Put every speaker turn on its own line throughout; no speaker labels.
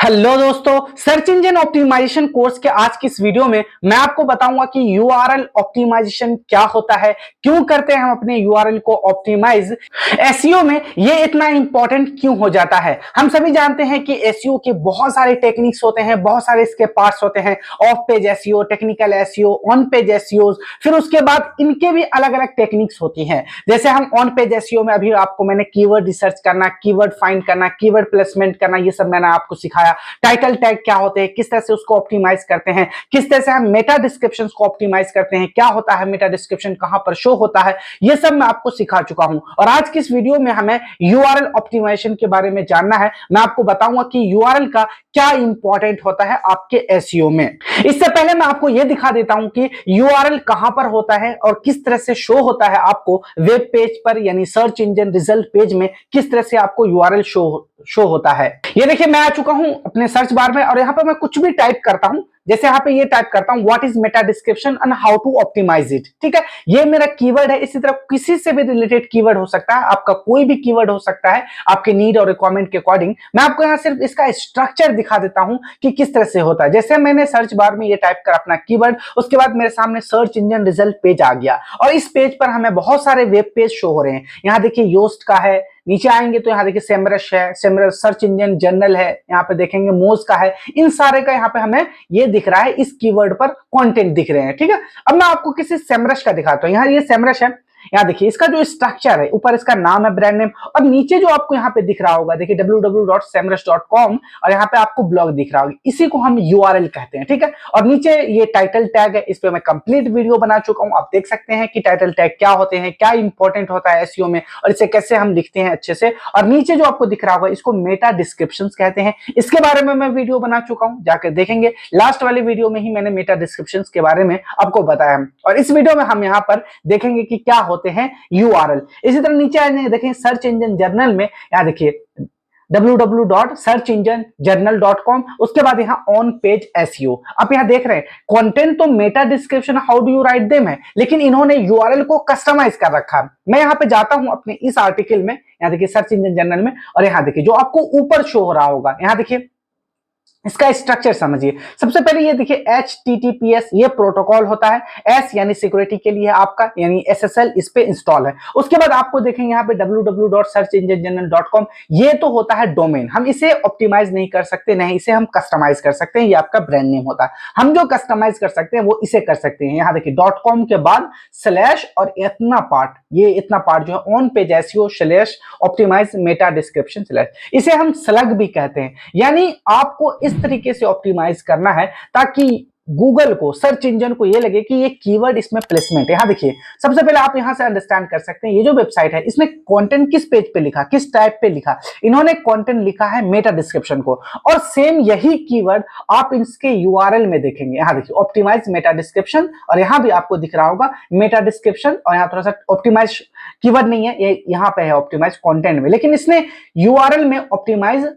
Hello दोस्तों, search engine optimisation course के आज की इस वीडियो में मैं आपको बताऊंगा कि यूआरएल ऑप्टिमाइजेशन क्या होता है, क्यों करते हैं हम अपने यूआरएल को ऑप्टिमाइज, एसईओ में ये इतना इंपॉर्टेंट क्यों हो जाता है। हम सभी जानते हैं कि एसईओ के बहुत सारे टेक्निक्स होते हैं, बहुत सारे इसके पार्ट्स होते हैं, of page SEO, technical SEO, on page SEO, फिर उसके बाद इनके भी अलग अलग टेक्निक्स होती हैं। जैसे हम ऑन पेज एसईओ में अभी आपको मैंने कीवर्ड रिसर्च करना, कीवर्ड फाइंड करना, कीवर्ड प्लेसमेंट करना, ये सब मैंने आपको सिखाया। टाइटल टैग क्या होते हैं, किस तरह से उसको ऑप्टिमाइज करते हैं, किस तरह से हम मेटा डिस्क्रिप्शन को ऑप्टिमाइज करते हैं, क्या होता है मेटा डिस्क्रिप्शन, कहां पर शो होता है, ये सब मैं आपको सिखा चुका हूं। और आज की इस वीडियो में हमें यूआरएल ऑप्टिमाइजेशन के बारे में जानना है। मैं आपको बताऊंगा कि यूआरएल का क्या इंपॉर्टेंट होता है आपके एसईओ में। इससे पहले मैं आपको यह दिखा देता हूं कि यूआरएल कहां पर होता है और किस तरह से शो होता है आपको वेब पेज पर, यानी सर्च इंजन रिजल्ट पेज में किस तरह से आपको यूआरएल शो होता है। ये देखिए, मैं आ चुका हूं अपने सर्च बार में और यहां पर मैं कुछ भी टाइप करता हूं। जैसे यहाँ पे ये टाइप करता हूं, what is meta description and how to optimise it. ठीक है, ये मेरा कीवर्ड है। इसी तरह किसी से भी रिलेटेड कीवर्ड हो सकता है, आपका कोई भी कीवर्ड हो सकता है आपके नीड और रिक्वायरमेंट के अकॉर्डिंग। मैं आपको यहाँ सिर्फ इसका स्ट्रक्चर दिखा देता हूं कि किस तरह से होता है। जैसे मैंने सर्च बार में ये टाइप कर अपना कीवर्ड, उसके बाद मेरे सामने सर्च इंजन रिजल्ट पेज आ गया और इस पेज पर हमें बहुत सारे वेब पेज शो हो रहे हैं। यहाँ देखिए योस्ट का है, नीचे आएंगे तो यहाँ देखिए सेमरश है, सेमरश सर्च इंजन जर्नल है, यहाँ पे देखेंगे मोज का है। इन सारे का यहाँ पे हमें ये दिख रहा है, इस कीवर्ड पर कंटेंट दिख रहे हैं। ठीक है, अब मैं आपको किसी सेमरश का दिखाता हूँ। यहाँ ये सेमरश है, यहाँ देखिए इसका जो स्ट्रक्चर है, ऊपर इसका नाम है, ब्रांड नेम, और नीचे जो आपको यहाँ पे दिख रहा होगा देखिए www.semrush.com, और यहाँ पे आपको ब्लॉग दिख रहा होगा, इसी को हम यूआरएल कहते हैं। ठीक है, और नीचे ये टाइटल टैग है, इस पे मैं कंप्लीट वीडियो बना चुका हूं। आप देख सकते हैं कि टाइटल टैग क्या होते हैं, क्या इंपॉर्टेंट होता है एसईओ में और इसे कैसे हम लिखते हैं अच्छे से। और नीचे जो आपको दिख रहा होगा इसको मेटा डिस्क्रिप्शन कहते हैं, इसके बारे में मैं वीडियो बना चुका हूं, जाकर देखेंगे। लास्ट वाली वीडियो में ही मैंने मेटा डिस्क्रिप्शन के बारे में आपको बताया, और इस वीडियो में हम यहाँ पर देखेंगे कि क्या होते हैं यूआरएल। इसी तरह नीचे आए देखें सर्च इंजन जर्नल में, यहाँ देखिए www.searchenginejournal.com, उसके बाद यहाँ ऑन पेज एसईओ। आप यहाँ देख रहे हैं कंटेंट तो meta description how do you write them है, लेकिन इन्होंने यूआरएल को कस्टमाइज कर रखा है। मैं यहाँ पे जाता हूं अपने इस आर्टिकल में, यहाँ देखिए सर्च इंजन जर्नल में, और यहाँ देखिए जो आपको ऊपर शो हो रहा होगा, यहाँ देखिए इसका स्ट्रक्चर समझिए। सबसे पहले ये देखिए HTTPS, ये प्रोटोकॉल होता है। S यानी सिक्योरिटी के लिए आपका, यानी SSL इस पे इंस्टॉल है। उसके बाद आपको देखेंगे यहाँ पे www.searchenginejournal.com, ये तो होता है डोमेन। हम इसे ऑप्टिमाइज नहीं कर सकते, नहीं इसे हम कस्टमाइज कर सकते हैं, ये आपका ब्रांड नेम होता है। हम जो कस्टमाइज कर सकते हैं वो इसे कर सकते हैं। यहाँ देखिए .com के बाद स्लैश और इतना पार्ट, ये इतना पार्ट जो है on page SEO slash optimise meta description slash, इसे हम स्लग भी कहते हैं। यानी आपको इस तरीके से ऑप्टिमाइज करना है ताकि गूगल को, सर्च इंजन को ये लगे कि ये कीवर्ड इसमें प्लेसमेंट है। यहां देखिए सबसे पहले आप यहां से अंडरस्टैंड कर सकते हैं, ये जो वेबसाइट है इसमें कंटेंट किस पेज पे लिखा, किस टाइप पे लिखा। इन्होंने कंटेंट लिखा है मेटा डिस्क्रिप्शन को, और सेम यही कीवर्ड आप इसके यूआरएल में देखेंगे। यहां देखिए ऑप्टिमाइज मेटा डिस्क्रिप्शन, और यहां भी आपको दिख रहा होगा मेटा डिस्क्रिप्शन, और यहां थोड़ा सा ऑप्टिमाइज कीवर्ड नहीं है, ये यहां पे है ऑप्टिमाइज कंटेंट में, लेकिन इसने यूआरएल में ऑप्टिमाइज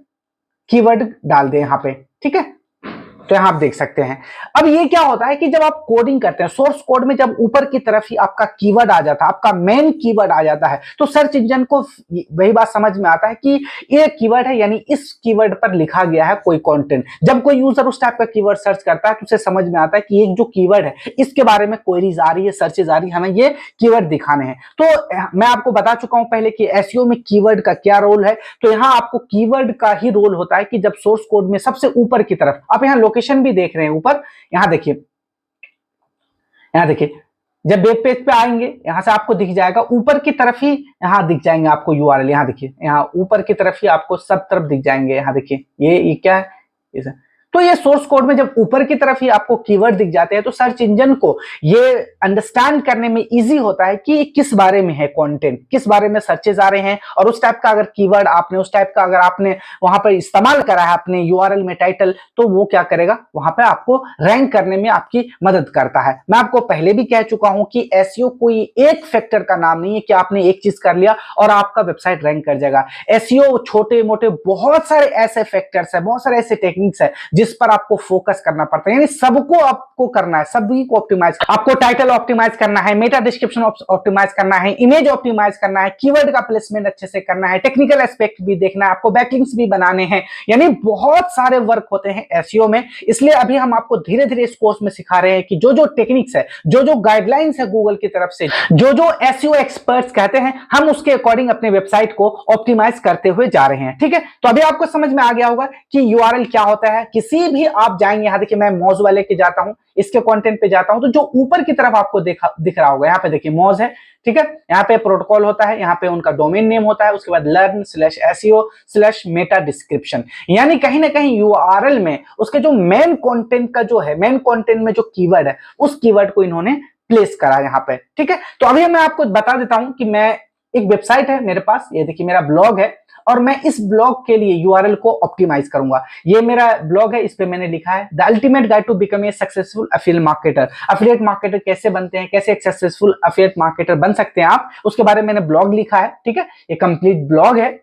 कीवर्ड डाल दे यहाँ पे। ठीक है, तो यहां आप देख सकते हैं। अब ये क्या होता है कि जब आप कोडिंग करते हैं, सोर्स कोड में जब ऊपर की तरफ ही आपका कीवर्ड आ जाता है, आपका मेन कीवर्ड आ जाता है, तो सर्च इंजन को वही बात समझ में आता है कि ये कीवर्ड है, यानी इस कीवर्ड पर लिखा गया है कोई कंटेंट। जब कोई यूजर उस टाइप का कीवर्ड सर्च करता है तो उसे समझ में आता है कि ये जो कीवर्ड है इसके बारे में क्वेरीज आ रही है, सर्चेज आ रही है, हमें ये कीवर्ड दिखाने हैं। तो मैं आपको बता चुका हूं पहले कि एसईओ में कीवर्ड का क्या रोल है। तो यहां आपको कीवर्ड का ही रोल होता है कि जब सोर्स कोड में सबसे ऊपर की तरफ, आप यहां लोकेशन भी देख रहे हैं ऊपर, यहां देखिए, यहां देखिए जब वेब पेज पे आएंगे यहां से आपको दिख जाएगा ऊपर की तरफ ही, यहां दिख जाएंगे आपको यूआरएल। यहां देखिए यहां ऊपर की तरफ ही आपको सब तरफ दिख जाएंगे। यहां देखिए ये क्या है, तो ये सोर्स कोड में जब ऊपर की तरफ ही आपको कीवर्ड दिख जाते हैं तो सर्च इंजन को ये अंडरस्टैंड करने में इजी होता है कि किस बारे में है कंटेंट, किस बारे में सर्चेज आ रहे हैं, और उस टाइप का अगर कीवर्ड आपने, उस टाइप का अगर आपने वहां पर इस्तेमाल करा है अपने यूआरएल में टाइटल, तो वो क्या करेगा, वहां पे आपको रैंक करने में आपकी मदद करता है। मैं आपको पहले भी कह चुका हूं कि एसईओ कोई एक फैक्टर का नाम नहीं है कि आपने एक चीज कर लिया और आपका वेबसाइट रैंक कर जाएगा। एसईओ छोटे मोटे बहुत सारे ऐसे फैक्टर्स है, बहुत सारे ऐसे टेक्निक्स है जिस पर आपको फोकस करना पड़ता है, यानी सबको आपको करना है, सभी को ऑप्टिमाइज। आपको टाइटल ऑप्टिमाइज करना है, मेटा डिस्क्रिप्शन ऑप्टिमाइज करना है, इमेज ऑप्टिमाइज करना है, कीवर्ड का प्लेसमेंट अच्छे से करना है, टेक्निकल एस्पेक्ट भी देखना है, आपको बैकलिंक्स भी बनाने हैं, यानी बहुत सारे वर्क होते हैं एसईओ में। इसलिए अभी हम आपको धीरे धीरे इस कोर्स में सिखा रहे हैं कि जो जो टेक्निक्स है, जो जो गाइडलाइंस है गूगल की तरफ से, जो जो एसईओ एक्सपर्ट्स कहते हैं, हम उसके अकॉर्डिंग अपने वेबसाइट को ऑप्टिमाइज करते हुए जा रहे हैं। ठीक है, तो अभी आपको समझ में आ गया होगा कि यूआरएल क्या होता है। किसी भी आप जाएंगे, यहां देखिए मैं मौजूदा लेके जाता हूं, इसके कंटेंट पे जाता हूं, तो जो ऊपर की तरफ आपको दिख रहा होगा, यहाँ पे देखिए मौज है, ठीक है, यहाँ पे प्रोटोकॉल होता है, यहाँ पे उनका डोमेन नेम होता है, उसके बाद learn/SEO/मेटा डिस्क्रिप्शन, यानी कहीं ना कहीं यूआरएल में उसके जो मेन कंटेंट का जो है, मेन कंटेंट में जो कीवर्ड है, उस कीवर्ड को इन्होंने प्लेस करा यहाँ पे। ठीक है, तो अभी मैं आपको बता देता हूं कि मैं एक वेबसाइट है मेरे पास, ये देखिए मेरा ब्लॉग है, और मैं इस ब्लॉग के लिए यूआरएल को ऑप्टिमाइज करूंगा। ये मेरा ब्लॉग है, इस पे मैंने लिखा है the ultimate guide to become a successful affiliate marketer. Affiliate marketer कैसे बनते हैं, कैसे एक सक्सेसफुल अफिलिएट मार्केटर बन सकते हैं आप, उसके बारे में मैंने ब्लॉग लिखा है। ठीक है, ये कंप्लीट ब्लॉग है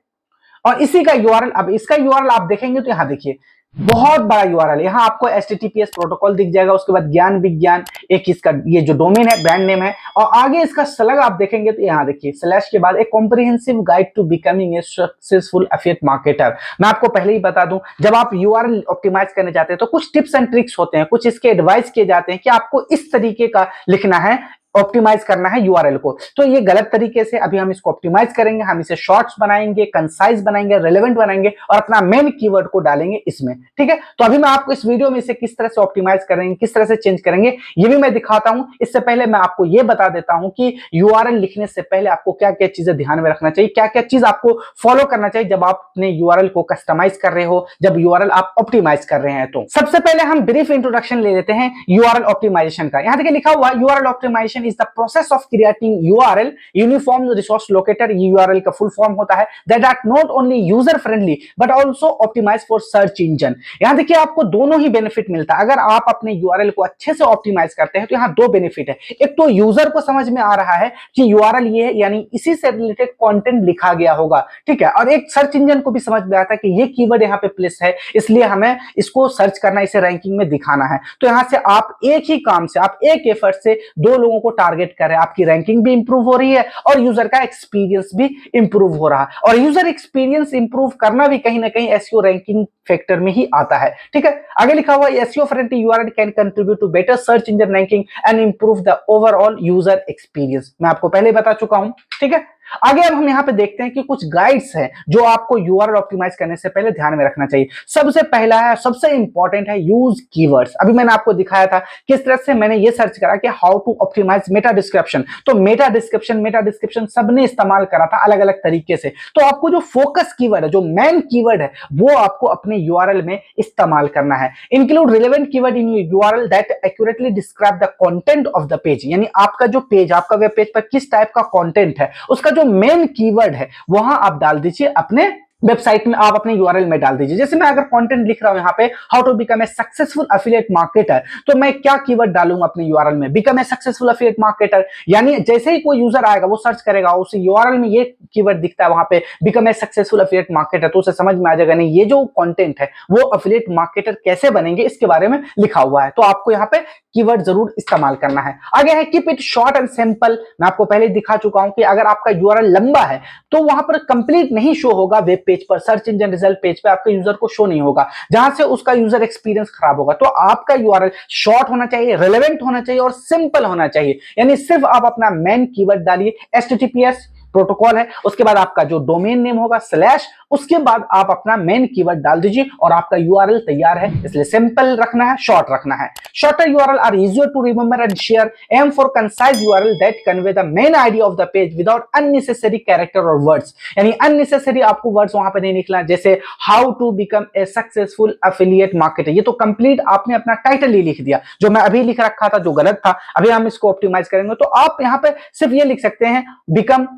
और इसी का यूआरएल, अब इसका यूआरएल आप देखेंगे तो यहां देखिए बहुत बड़ा यूआरएल, यहां आपको एचटीटीपीएस प्रोटोकॉल दिख जाएगा, उसके बाद ज्ञान विज्ञान, एक इसका ये जो डोमेन है, ब्रांड नेम है, और आगे इसका स्लग आप देखेंगे तो यहां देखिए स्लैश के बाद एक comprehensive guide to becoming a successful affiliate marketer. मैं आपको पहले ही बता दूं, जब आप यूआरएल ऑप्टिमाइज करने जाते हैं तो कुछ टिप्स एंड ट्रिक्स होते हैं, कुछ इसके एडवाइस किए जाते हैं कि आपको इस तरीके का लिखना है, ऑप्टिमाइज करना है यूआरएल को। तो ये गलत तरीके से अभी हम इसको ऑप्टिमाइज करेंगे, हम इसे शॉर्ट्स बनाएंगे, कंसाइज बनाएंगे, रेलेवेंट बनाएंगे और अपना मेन कीवर्ड को डालेंगे इसमें। ठीक है, तो अभी मैं आपको इस वीडियो में इसे किस तरह से ऑप्टिमाइज करेंगे, किस तरह से चेंज करेंगे, ये भी मैं दिखाता हूं। इससे पहले मैं आपको ये बता देता हूं कि यूआरएल लिखने से पहले आपको क्या क्या चीजें ध्यान में रखना चाहिए, क्या क्या चीज आपको फॉलो करना चाहिए जब आप अपने यूआरएल को कस्टमाइज कर रहे हो, जब यूआरएल आप ऑप्टिमाइज कर रहे हैं। तो सबसे पहले हम ब्रीफ इंट्रोडक्शन ले लेते हैं यूआरएल ऑप्टिमाइजेशन का। यहां देखिए लिखा हुआ URL optimisation is the process of creating URL uniform resource locator, ये URL का फुल फॉर्म होता है, that are not only user friendly but also optimized for search engine। यहां देखिए आपको दोनों ही बेनिफिट मिलता है। अगर आप अपने URL को अच्छे से ऑप्टिमाइज करते हैं तो यहां दो बेनिफिट है। एक तो यूजर को समझ में आ रहा है कि URL ये है, यानी इसी से रिलेटेड कंटेंट लिखा गया होगा। ठीक है, और एक सर्च इंजन को भी समझ में आता है कि ये कीवर्ड यहाँ पे प्लेस है, इसलिए हमें इसको सर्च करना, इसे रैंकिंग में दिखाना है। तो यहां से आप एक ही काम से, आप एक एफर्ट से दो लोगों को टारगेट कर रहे हैं, आपकी रैंकिंग भी इंप्रूव हो रही है और यूजर का एक्सपीरियंस भी इंप्रूव हो रहा है। और यूजर एक्सपीरियंस इंप्रूव करना भी कहीं ना कहीं एसईओ रैंकिंग फैक्टर में ही आता है। ठीक है, आगे लिखा हुआ SEO friendly URL can contribute to better search engine ranking and improve the overall user experience. मैं आपको पहले बता चुका हूं। ठीक है, आगे अब हम यहां पे देखते हैं कि कुछ गाइड्स हैं जो आपको यूआरएल ऑप्टिमाइज करने से पहले ध्यान में रखना चाहिए। सबसे पहला है, सबसे इंपॉर्टेंट है, यूज कीवर्ड्स। अभी मैंने आपको दिखाया था किस तरह से मैंने ये सर्च करा कि how to optimise meta description. तो मेटा डिस्क्रिप्शन सबने इस्तेमाल करा था अलग अलग तरीके से। तो आपको जो फोकस कीवर्ड है, जो मेन कीवर्ड है, वो आपको अपने यूआरएल में इस्तेमाल करना है। Include relevant keyword in URL that accurately describe the content of the page, यानी आपका जो पेज, आपका वेब पेज पर किस टाइप का कंटेंट है, उसका जो मेन कीवर्ड है वहां आप डाल दीजिए अपने वेबसाइट में, आप अपने यूआरएल में डाल दीजिए। जैसे मैं अगर कंटेंट लिख रहा हूं यहाँ पे how to become a successful affiliate marketer, तो मैं क्या कीवर्ड डालूंगा अपने यूआरएल में, become a successful affiliate marketer. यानी जैसे ही कोई यूजर आएगा वो सर्च करेगा, उसे यूआरएल में ये कीवर्ड दिखता है वहां पे become a successful affiliate marketer, तो उसे समझ में आ जाएगा नहीं ये जो कंटेंट है वो एफिलिएट मार्केटर कैसे बनेंगे इसके बारे में लिखा हुआ है। तो आपको यहाँ पे कीवर्ड जरूर इस्तेमाल करना है। आगे है keep it short and simple. मैं आपको पहले दिखा चुका हूं कि अगर आपका यूआरएल लंबा है तो वहां पर कंप्लीट नहीं शो होगा वेब पेज पर, सर्च इंजन रिजल्ट पेज पे आपके यूजर को शो नहीं होगा, जहां से उसका यूजर एक्सपीरियंस खराब होगा। तो आपका यूआरएल शॉर्ट होना चाहिए, रेलेवेंट होना चाहिए और सिंपल होना चाहिए। यानी सिर्फ आप अपना मेन कीवर्ड डालिए, एचटीटीपीएस प्रोटोकॉल है, उसके बाद आपका जो डोमेन नेम होगा स्लैश, उसके बाद आप अपना मेन कीवर्ड डाल दीजिए और आपका यूआरएल तैयार है। इसलिए सिंपल रखना है, शॉर्ट रखना है। Shorter URL are easier to remember and share. Aim for concise URL that convey the main idea of the page without unnecessary character or words, यानी अननेसेसरी आपको वर्ड्स वहां पे नहीं निकला, जैसे how to become a successful affiliate marketer, ये तो complete आपने अपना टाइटल ही लिख दिया, जो मैं अभी लिख रखा था जो गलत था। अभी हम इसको ऑप्टिमाइज करेंगे तो आप यहां पे सिर्फ ये लिख सकते हैं बिकम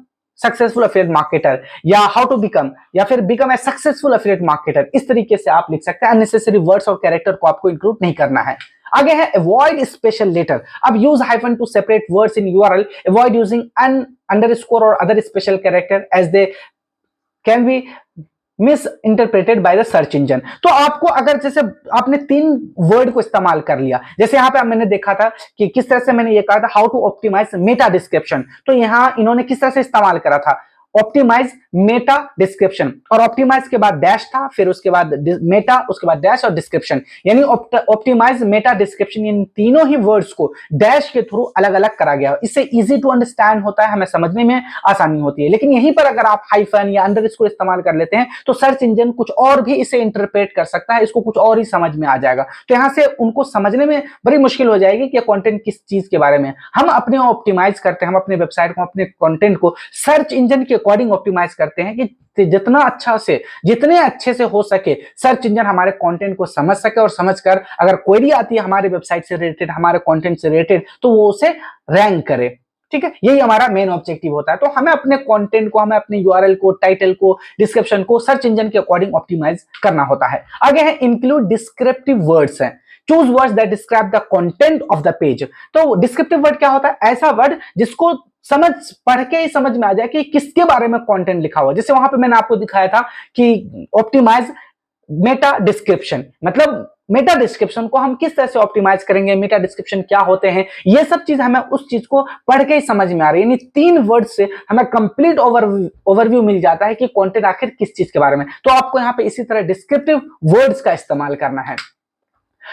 सक्सेसफुल एफिलिएट मार्केटर, या हाउ टू बिकम, या फिर become a successful affiliate marketer. इस तरीके से आप लिख सकते हैं, अननेसेसरी वर्ड्स और कैरेक्टर को आपको इंक्लूड नहीं करना है। आगे है अवॉइड स्पेशल लेटर। अब use hyphen to separate words in URL, avoid using an underscore और other special character as they can be misinterpreted by the search engine. तो आपको अगर जैसे आपने 3 वर्ड को इस्तेमाल कर लिया, जैसे यहाँ पे मैंने देखा था कि किस तरह से मैंने ये कहा था how to optimise meta description, तो यहाँ इन्होंने किस तरह से इस्तेमाल करा था, ऑप्टिमाइज मेटा डिस्क्रिप्शन, और ऑप्टिमाइज के बाद डैश था, फिर उसके बाद मेटा, उसके बाद डैश और डिस्क्रिप्शन, यानी ऑप्टिमाइज मेटा डिस्क्रिप्शन, इन तीनों ही वर्ड्स को डैश के थ्रू अलग अलग करा गया। इससे इजी टू अंडरस्टैंड होता है, हमें समझने में आसानी होती है। लेकिन यहीं पर अगर आप हाइफन या अंडरस्कोर इस्तेमाल कर लेते हैं तो सर्च इंजन कुछ और भी इसे इंटरप्रेट कर सकता है, इसको कुछ और ही समझ में आ जाएगा। तो यहां से उनको समझने में बड़ी मुश्किल हो जाएगी कि कंटेंट किस चीज के बारे में। हम अपने ऑप्टिमाइज करते हैं, हम अपने वेबसाइट को, अपने कंटेंट को सर्च इंजन के अकॉर्डिंग ऑप्टिमाइज करते हैं कि जितना अच्छा से, जितने अच्छे से हो सके सर्च इंजन हमारे कंटेंट को समझ सके, और समझकर अगर क्वेरी आती है हमारे वेबसाइट से रिलेटेड, हमारे कंटेंट से रिलेटेड, तो वो उसे रैंक करे। ठीक है, यही हमारा मेन ऑब्जेक्टिव होता है। तो हमें अपने कंटेंट को, हमें अपने यूआरएल को, टाइटल को, डिस्क्रिप्शन को सर्च इंजन के अकॉर्डिंग ऑप्टिमाइज करना होता है। आगे है इंक्लूड डिस्क्रिप्टिव वर्ड्स है, choose words that describe the content of the page. तो डिस्क्रिप्टिव वर्ड क्या होता है, ऐसा वर्ड जिसको समझ, पढ़ के ही समझ में आ जाए कि किसके बारे में कंटेंट लिखा हुआ है। जैसे वहां पे मैंने आपको दिखाया था कि ऑप्टिमाइज मेटा डिस्क्रिप्शन, मतलब मेटा डिस्क्रिप्शन को हम किस तरह से ऑप्टिमाइज करेंगे, मेटा डिस्क्रिप्शन क्या होते हैं, ये सब चीज हमें उस चीज को पढ़ के ही समझ में आ रही है। यानी 3 वर्ड से हमें कंप्लीट ओवरव्यू मिल जाता है कि कंटेंट आखिर किस चीज के बारे में। तो आपको यहाँ पे इसी तरह डिस्क्रिप्टिव वर्ड्स का इस्तेमाल करना है।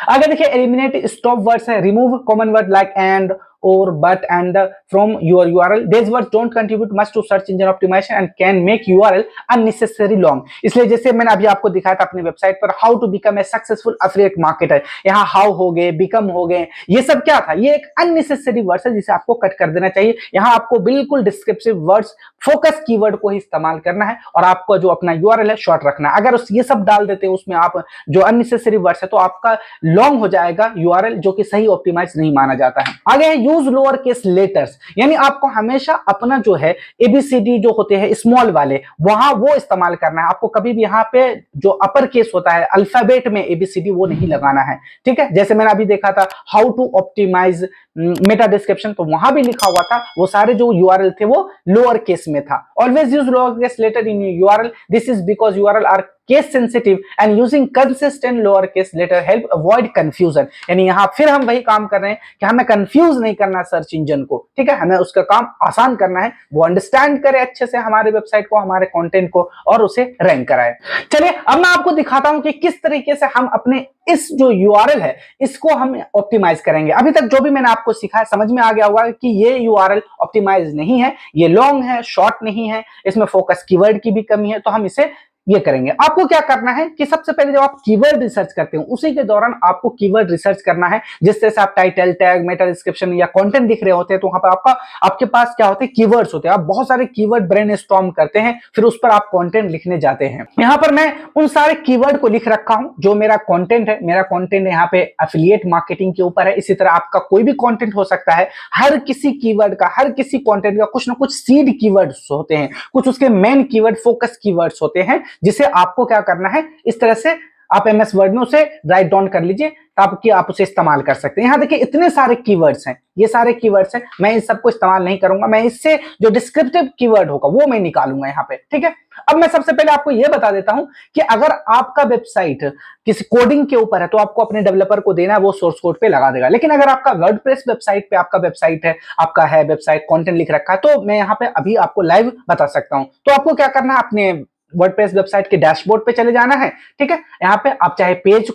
अगर देखिए एलिमिनेट स्टॉप वर्ड्स है, remove common word like and, or but and from your URL. These words don't contribute much to search engine optimization and can make URL unnecessary long. इसलिए जैसे मैंने अभी आपको दिखाया था अपनी वेबसाइट पर how to become a successful affiliate marketer, यहाँ how हो गए, become हो गए, ये सब क्या था, ये एक unnecessary वर्ड्स है जिसे आपको कट कर देना चाहिए। यहाँ आपको बिल्कुल डिस्क्रिप्टिव वर्ड्स, फोकस कीवर्ड को ही इस्तेमाल करना है, और आपको जो अपना URL है शॉर्ट रखना है। अगर ये सब डाल देते हैं उसमें आप जो अननेसेसरी वर्ड्स है, तो आपका लॉन्ग हो जाएगा URL, जो कि सही ऑप्टिमाइज नहीं माना जाता है। आगे है यूज लोअर केस लेटर्स, यानी आपको हमेशा अपना जो है ABCD जो होते हैं स्मॉल वाले, वहां वो इस्तेमाल करना है। आपको कभी भी यहाँ पे जो अपर केस होता है अल्फाबेट में ABCD, वो नहीं लगाना है। ठीक है, जैसे मैंने अभी देखा था how to optimise meta description, तो वहां भी लिखा हुआ था, वो सारे जो URL थे वो लोअर केस में था। Always use lower case letter in URL, this is because URL are case sensitive and using consistent lower case letter help avoid confusion. यानी यहाँ फिर हम वही काम कर रहे हैं कि हमें कंफ्यूज नहीं करना सर्च इंजन को। ठीक है, हमें उसका काम आसान करना है, वो अंडरस्टैंड करे अच्छे से हमारे वेबसाइट को, हमारे कंटेंट को, और उसे रैंक कराए। चलिए अब मैं आपको दिखाता हूं कि किस तरीके से हम अपने इस जो URL है इसको हम ऑप्टिमाइज करेंगे। अभी तक जो भी मैंने आपको सिखाया समझ में आ गया होगा कि ये URL ऑप्टिमाइज नहीं है, ये लॉन्ग है, शॉर्ट नहीं है, इसमें फोकस कीवर्ड की भी कमी है, तो हम इसे ये करेंगे। आपको क्या करना है कि सबसे पहले जब आप कीवर्ड रिसर्च करते हो उसी के दौरान आपको कीवर्ड रिसर्च करना है। जिस तरह से आप टाइटल, टैग, मेटा डिस्क्रिप्शन या कंटेंट दिख रहे होते हैं, तो वहां पर आपके पास क्या होते हैं, कीवर्ड्स होते हैं। आप बहुत सारे कीवर्ड ब्रेनस्टॉर्म करते हैं, फिर उस पर आप कंटेंट लिखने जाते हैं। यहाँ पर मैं उन सारे कीवर्ड को लिख रखा हूं जो मेरा कंटेंट है। मेरा कंटेंट यहाँ पे एफिलिएट मार्केटिंग के ऊपर है। इसी तरह आपका कोई भी कंटेंट हो सकता है। हर किसी कीवर्ड का, हर किसी कंटेंट का कुछ ना कुछ सीड कीवर्ड्स होते हैं, कुछ उसके मेन कीवर्ड, फोकस कीवर्ड्स होते हैं, जिसे आपको क्या करना है, इस तरह से आप MS वर्ड में उसे राइट डाउन कर लीजिए ताकि आप उसे इस्तेमाल कर सकते हैं। यहां देखिए इतने सारे कीवर्ड्स हैं, ये सारे कीवर्ड्स हैं, मैं इन सबको इस्तेमाल नहीं करूंगा, मैं इससे जो डिस्क्रिप्टिव कीवर्ड होगा वो मैं निकालूंगा यहाँ पे। ठीक है, अब मैं सबसे पहले आपको यह बता देता हूं कि अगर आपका वेबसाइट किसी कोडिंग के ऊपर है तो आपको अपने डेवलपर को देना है, वो सोर्स कोड पे लगा देगा। लेकिन अगर आपका वर्डप्रेस वेबसाइट पे आपका वेबसाइट है, आपका है वेबसाइट, कंटेंट लिख रखा है, तो मैं यहाँ पे अभी आपको लाइव बता सकता हूं। तो आपको क्या करना है, अपने वर्डप्रेस वेबसाइट के डैशबोर्ड पे चले जाना है। ठीक है, यहाँ पे आप चाहे पेज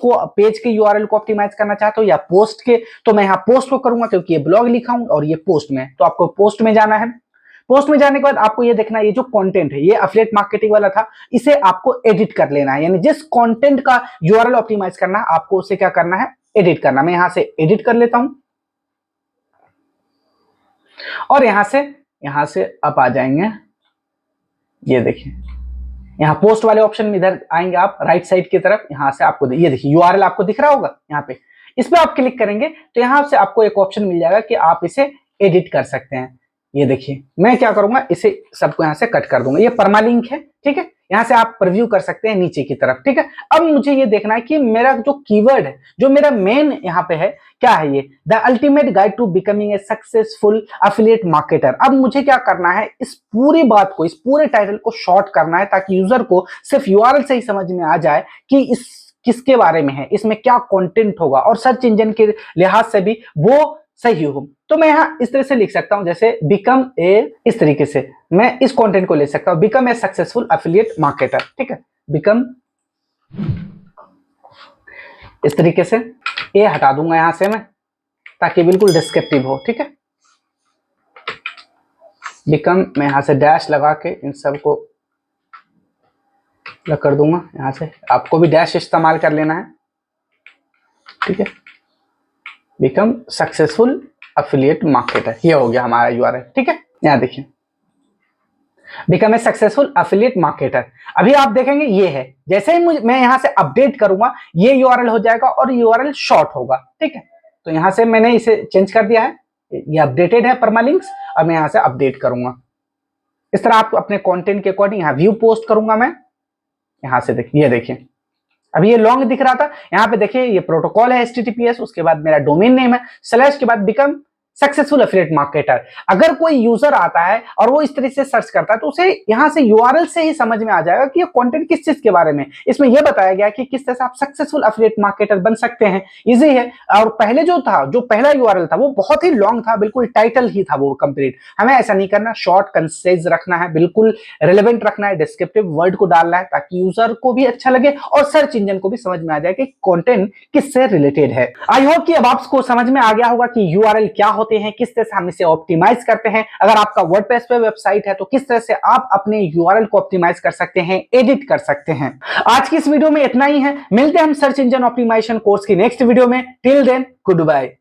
के URL को ऑप्टिमाइज करना चाहते हो या पोस्ट के, तो मैं यहाँ पोस्ट को करूंगा क्योंकि ये ब्लॉग लिखा हूं और ये पोस्ट में, तो आपको पोस्ट में जाना है। पोस्ट में जाने के बाद आपको ये देखना है, ये जो कंटेंट है ये एफिलिएट मार्केटिंग वाला था, इसे आपको एडिट कर लेना है। यानी जिस कंटेंट का URL ऑप्टिमाइज करना है आपको उसे क्या करना है, एडिट करना। मैं यहां से एडिट कर लेता हूं और यहां से आप आ जाएंगे, ये देखिए यहाँ पोस्ट वाले ऑप्शन में इधर आएंगे आप राइट साइड की तरफ, यहां से आपको ये देखिए URL आपको दिख रहा होगा, यहाँ पे इस पे आप क्लिक करेंगे तो यहां से आपको एक ऑप्शन मिल जाएगा कि आप इसे एडिट कर सकते हैं। ये देखिए मैं क्या करूंगा, इसे सबको यहां से कट कर दूंगा, ये परमालिंक है। ठीक है, यहाँ से आप प्रीव्यू कर सकते हैं नीचे की तरफ, ठीक है। अब मुझे ये देखना है कि मेरा जो कीवर्ड है, जो मेरा मेन यहाँ पे है, क्या है ये, the ultimate guide to becoming a successful affiliate marketer. अब मुझे क्या करना है, इस पूरी बात को, इस पूरे टाइटल को शॉर्ट करना है ताकि यूजर को सिर्फ यूआरएल से ही समझ में आ जाए कि इस किसके बारे में है, इसमें क्या कंटेंट होगा, और सर्च इंजन के लिहाज से भी वो सही हो। तो मैं यहाँ इस तरह से लिख सकता हूं, जैसे बिकम ए, इस तरीके से मैं इस कंटेंट को ले सकता हूं, become a successful affiliate marketer, ठीक है। बिकम, इस तरीके से ए हटा दूंगा यहां से मैं, ताकि बिल्कुल डिस्क्रिप्टिव हो, ठीक है। बिकम, मैं यहां से डैश लगा के इन सबको कर दूंगा यहां से, आपको भी डैश इस्तेमाल कर लेना है, ठीक है। बिकम सक्सेसफुल एफिलिएट मार्केटर, ये हो गया हमारा यूआरएल, ठीक है। यहां देखिए, become a successful affiliate marketer. अभी आप देखेंगे ये है, जैसे ही मैं यहां से अपडेट करूंगा ये यूआरएल हो जाएगा और यूआरएल शॉर्ट होगा, ठीक है। तो यहां से मैंने इसे चेंज कर दिया है, ये अपडेटेड है परमालिंक्स। अब मैं यहां से अपडेट करूंगा, इस तरह आप अपने कंटेंट के अकॉर्डिंग यहां व्यू पोस्ट करूंगा मैं, यहां से देखिए, ये देखिए अभी ये लॉन्ग दिख रहा था, यहाँ पे देखिए ये प्रोटोकॉल है HTTPS, उसके बाद मेरा डोमेन नेम है, स्लैश के बाद बिकम सक्सेसफुल एफिलिएट मार्केटर। अगर कोई यूजर आता है और वो इस तरह से सर्च करता है तो उसे यहाँ से यूआरएल से ही समझ में आ जाएगा कि ये कंटेंट किस चीज के बारे में। इसमें यह बताया गया कि किस तरह से आप सक्सेसफुल एफिलिएट मार्केटर बन सकते हैं, इजी है। और पहले जो था, जो पहला यूआरएल था वो बहुत ही लॉन्ग था, बिल्कुल टाइटल ही था वो कंप्लीट। हमें ऐसा नहीं करना, शॉर्ट कंसाइज रखना है, बिल्कुल रिलेवेंट रखना है, डिस्क्रिप्टिव वर्ड को डालना है ताकि यूजर को भी अच्छा लगे और सर्च इंजन को भी समझ में आ जाए कि कंटेंट किससे रिलेटेड है। आई होप कि अब आपको समझ में आ गया होगा कि यूआरएल क्या होते हैं, किस तरह से हम इसे ऑप्टिमाइज करते हैं। अगर आपका वर्डप्रेस पे वेबसाइट है तो किस तरह से आप अपने यूआरएल को ऑप्टिमाइज कर सकते हैं, एडिट कर सकते हैं। आज की इस वीडियो में इतना ही है, मिलते हैं हम सर्च इंजन ऑप्टिमाइजेशन कोर्स की नेक्स्ट वीडियो में। Till then, good bye.